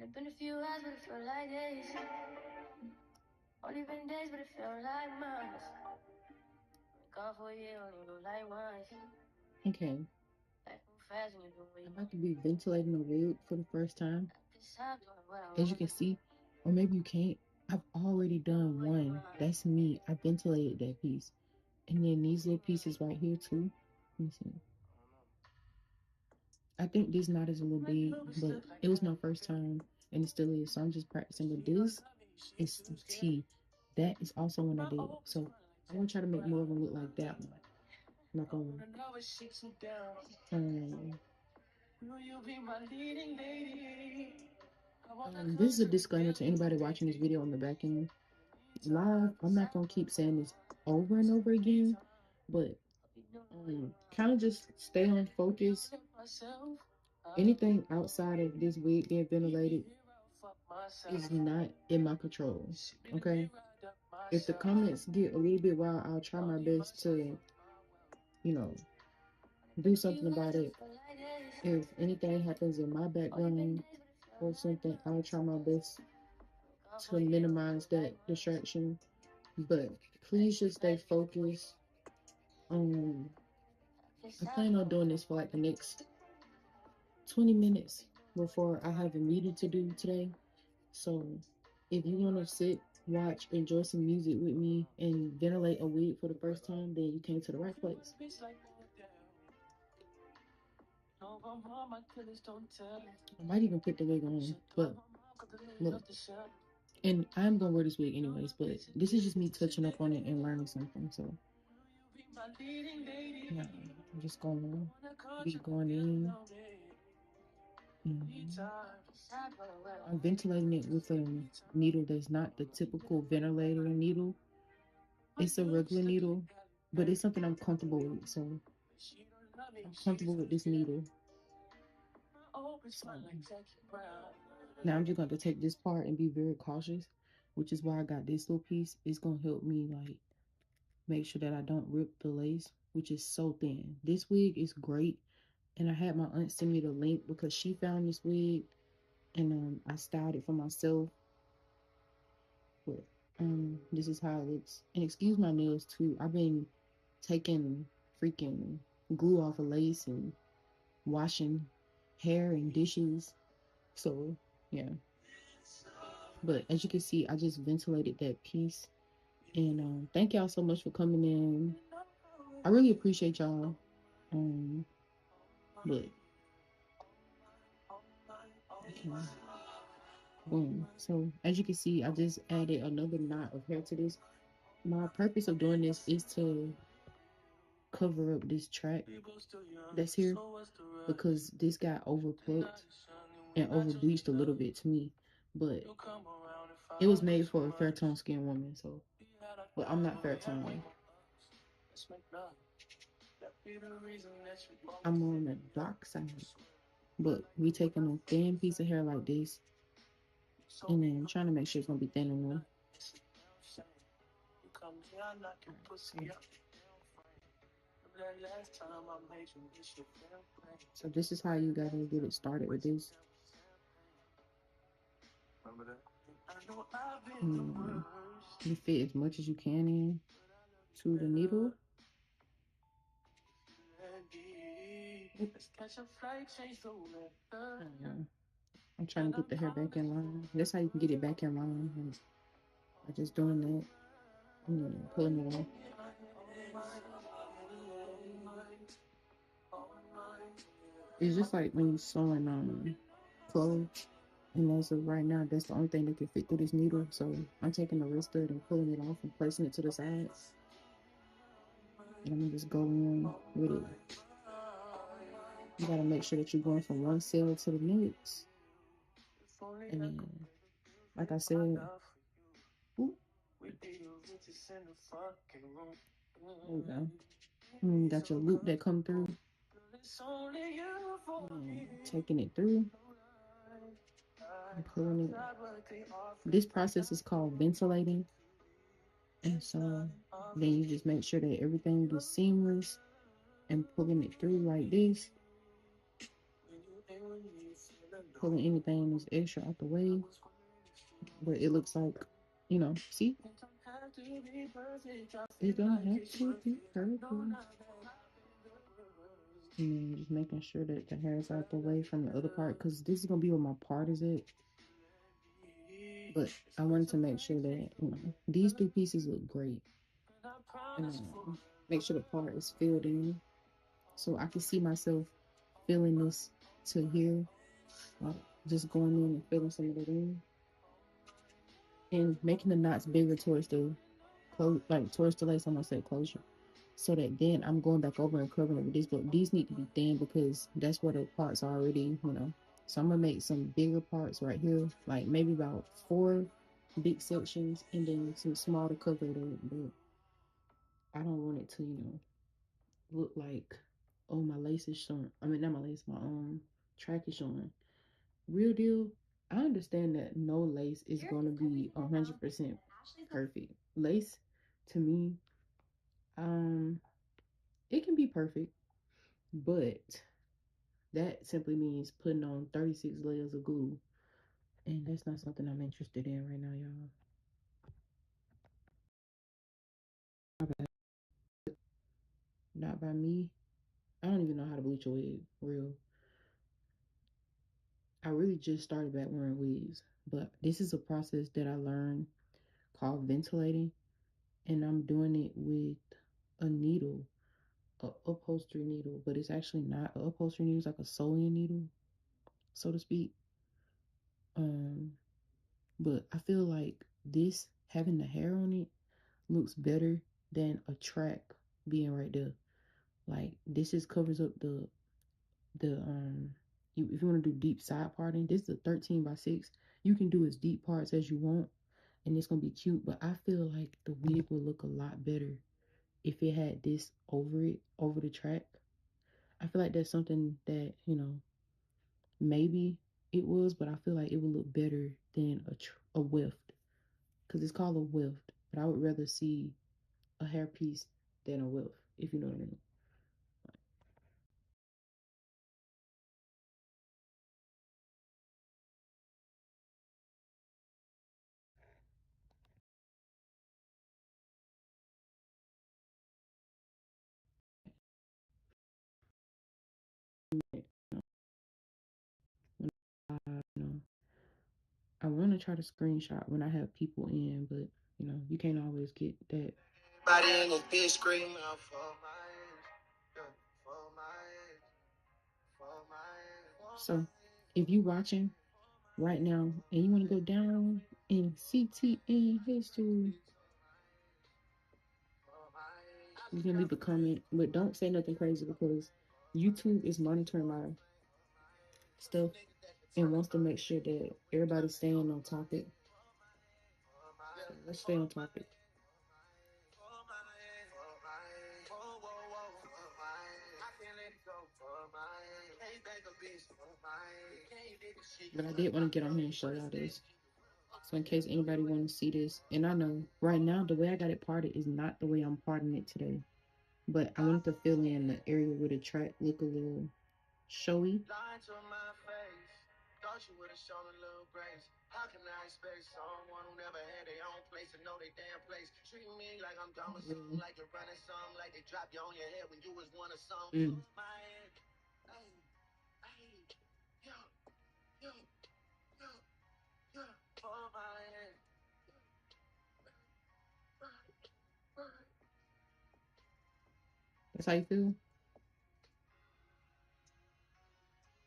Only been a few hours, but it felt like days. Only been days, but it felt like months. Gone for a year, only go like once. Okay. I'm about to be ventilating the wig for the first time. As you can see, or maybe you can't, I've already done one. That's me. I ventilated that piece. And then these little pieces right here too. Let me see. I think this knot is a little big, but it was my first time and it still is. So I'm just practicing. But this is T. That is also one I did. So I'm gonna try to make more of them look like that one. Not gonna this is a disclaimer to anybody watching this video on the back end. Live, I'm not gonna keep saying this over and over again, but kind of just stay on focus. Anything outside of this wig being ventilated is not in my control. Okay, if the comments get a little bit wild, I'll try my best to, you know, do something about it. If anything happens in my background or something, I'll try my best to minimize that distraction. But please just stay focused. I plan on doing this for like the next 20 minutes before I have a meeting to do today. So if you want to sit, watch, enjoy some music with me, and ventilate a wig for the first time, then you came to the right place. I might even put the wig on, but look. And I'm gonna wear this wig anyways, but this is just me touching up on it and learning something. So yeah, I'm just gonna be going in. I'm ventilating it with a needle that's not the typical ventilator needle. It's a regular needle, but it's something I'm comfortable with. So I'm comfortable with this needle. So now I'm just going to take this part and be very cautious, which is why I got this little piece. It's going to help me like make sure that I don't rip the lace, which is so thin. This wig is great. And I had my aunt send me the link because she found this wig and I styled it for myself. But this is how it looks. And excuse my nails too. I've been taking freaking glue off of lace and washing hair and dishes. So yeah. But as you can see, I just ventilated that piece. And thank y'all so much for coming in. I really appreciate y'all. But okay. Boom. So as you can see, I just added another knot of hair to this. My purpose of doing this is to cover up this track that's here because this got over plucked and over bleached a little bit to me, but it was made for a fair tone skin woman. So but I'm not fair tone. I'm on the dark side, but we taking a thin piece of hair like this and then trying to make sure it's gonna be thin enough. So this is how you gotta get it started with this. You fit as much as you can in to the needle. I'm trying to get the hair back in line. That's how you can get it back in line. By just doing that and pulling it off. It's just like when you're sewing clothes. And as of right now, that's the only thing that can fit through this needle. So I'm taking the rest of it and pulling it off and placing it to the side. And I'm gonna just go in with it. You gotta make sure that you're going from one cell to the next. And then, like I said, whoop, there you go. And you got your loop that come through. And taking it through. And pulling it. This process is called ventilating. And so then you just make sure that everything is seamless and pulling it through like this. pulling anything that's extra out the way, but it looks like, see, it don't have to be perfect. And just making sure that the hair is out the way from the other part, because this is gonna be where my part is at. But I wanted to make sure that these three pieces look great, and make sure the part is filled in, so I can see myself filling this to here, like just going in and filling some of it in, and making the knots bigger towards the like towards the lace. I'm gonna say closure, so that then I'm going back over and covering it with this. But these need to be thin because that's where the parts are already, So I'm gonna make some bigger parts right here, like maybe about 4 big sections, and then some small to cover it. But I don't want it to, look like, oh, my lace is showing. I mean, not my lace, my track is showing. Real deal. I understand that no lace is gonna be 100% perfect. Lace, to me, it can be perfect, but that simply means putting on 36 layers of glue, and that's not something I'm interested in right now, y'all. Not by me. I don't even know how to bleach a wig. Real. I really just started back wearing wigs, but this is a process that I learned called ventilating, and I'm doing it with a needle, a upholstery needle, but it's actually not a upholstery needle. It's like a sewing needle, so to speak. Um, but I feel like this having the hair on it looks better than a track being right there. Like this just covers up the if you want to do deep side parting, this is a 13x6. You can do as deep parts as you want, and it's gonna be cute. But I feel like the wig would look a lot better if it had this over it, over the track. I feel like that's something that maybe it was, but I feel like it would look better than a weft, because it's called a weft. But I would rather see a hairpiece than a weft, if you know what I mean. You know, I want to try to screenshot when I have people in, but you can't always get that. Body in this bitch screaming out for So, if you watching right now and you want to go down in CTN history, you can leave a comment, but don't say nothing crazy because YouTube is monitoring my stuff and wants to make sure that everybody's staying on topic. So let's stay on topic. But I did want to get on here and show y'all this. So in case anybody want to see this, and I know right now the way I got it parted is not the way I'm parting it today. But I wanted to fill in the area where the track look a little showy. Thought you would have shown a little grace. How can I expect someone who never had their own place to know their damn place? Treat me like I'm dumb or something, like you're running something, like they drop you on your head when you was one of something. That's how you feel?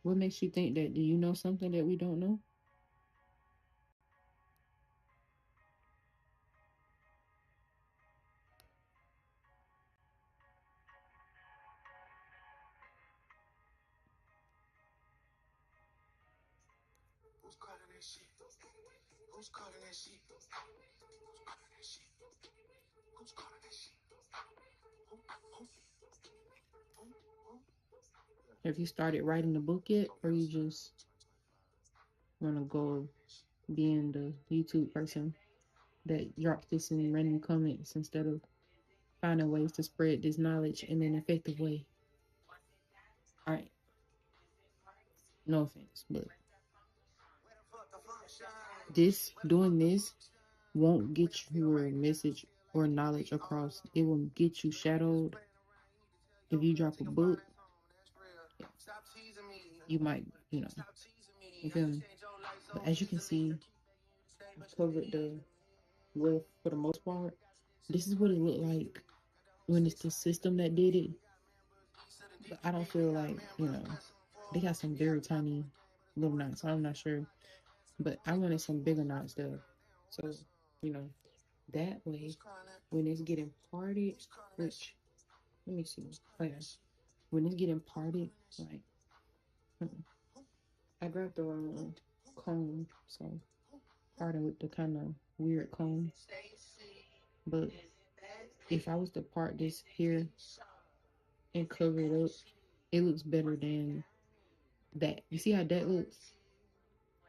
What makes you think that? Do you know something that we don't know? Who's calling that shit? Who's calling that shit? Who's calling that shit? Who's calling that shit? Have you started writing the book yet, or you just want to go being the YouTube person that drops this in random comments instead of finding ways to spread this knowledge in an effective way? All right, no offense, but Doing this won't get your message or knowledge across. It will get you shadowed. If you drop a book, you might, you feel me? But as you can see, I covered the width for the most part. This is what it looked like when it's the system that did it. But I don't feel like, they got some very tiny little knots. I'm not sure. But I wanted some bigger knots there. So, you know, that way, when it's getting parted, which, let me see. Oh, yeah. When it's getting parted, like, I grabbed the wrong comb, so parted with the kind of weird comb. But if I was to part this here and cover it up, it looks better than that. You see how that looks?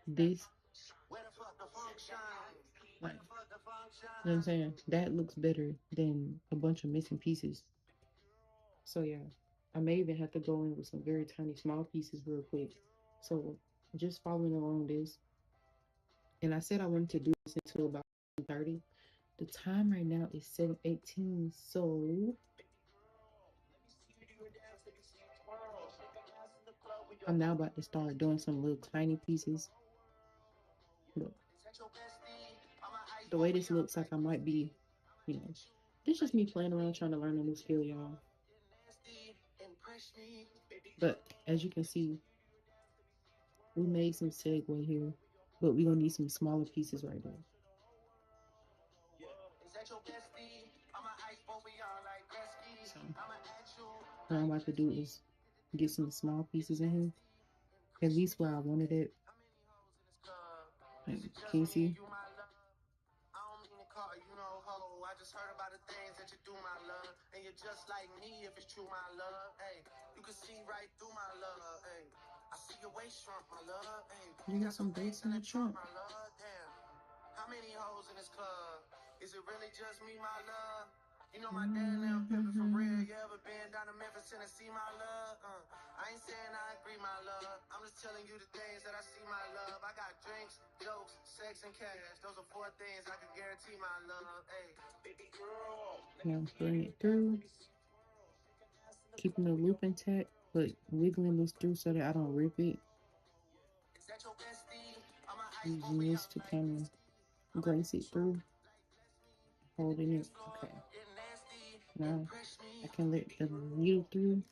This, like, you know what I'm saying? That looks better than a bunch of missing pieces. So yeah, I may even have to go in with some very tiny small pieces real quick. So just following along this. And I said I wanted to do this until about 30. The time right now is 7:18. So I'm now about to start doing some little tiny pieces. Look, the way this looks like I might be, this is just me playing around trying to learn a new skill, y'all. But as you can see, we made some segue here, but we're gonna need some smaller pieces right now. So what I'm about to do is get some small pieces in here, at least where I wanted it. Like, can you see? You got some bass in the trunk. Now bring it through, keeping the loop intact, but wiggling this through so that I don't rip it. Using this to kind of grace it through, holding it. Okay. Now I can let the needle through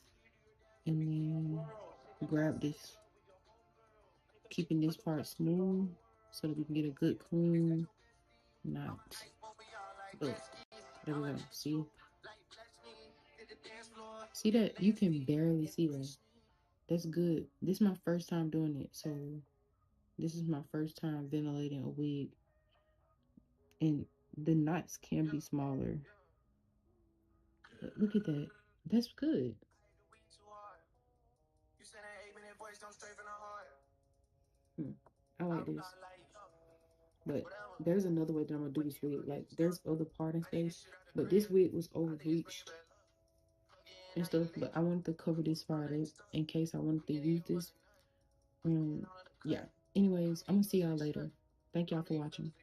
and then grab this, keeping this part smooth so that we can get a good clean knot. Look, there we go. See that? You can barely see that. That's good. This is my first time doing it, so this is my first time ventilating a wig, and the knots can be smaller. But look at that. That's good. I like this. But there's another way that I'm gonna do this wig. Like, there's other parting space, but this wig was overreached and stuff. But I wanted to cover this part up in case I wanted to use this. Yeah. Anyways, I'm gonna see y'all later. Thank y'all for watching.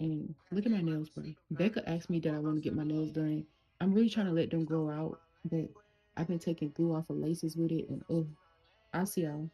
And look at my nails, bro. Becca asked me that I want to get my nails done. I'm really trying to let them grow out, but I've been taking glue off of laces with it, and I'll see y'all.